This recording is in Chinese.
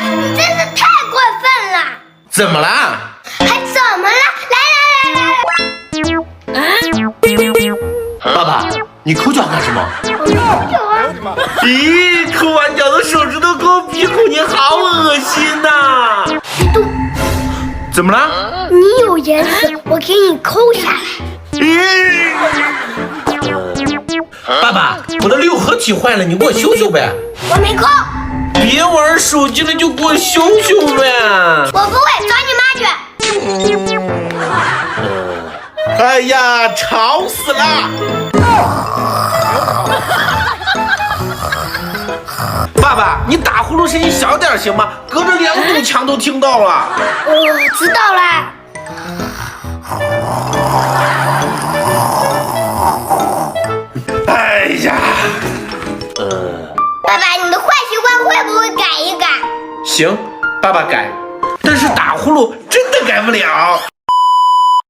你真是太过分了！怎么了？还怎么了？来！爸爸，你抠脚干什么？我没有啊！咦，抠完脚的手指头抠鼻孔，你好恶心呐！怎么了？你有颜色，我给你抠下来。爸爸，我的六合体坏了，你给我修修呗。我没抠。别玩手机了，就给我修修呗。我不会，找你妈去。哎呀，吵死了！爸爸，你打呼噜声音小点行吗？隔着2堵墙都听到了。我知道啦。哎呀，爸爸，你的坏习惯会不会改一改？行，爸爸改，但是打呼噜真的改不了。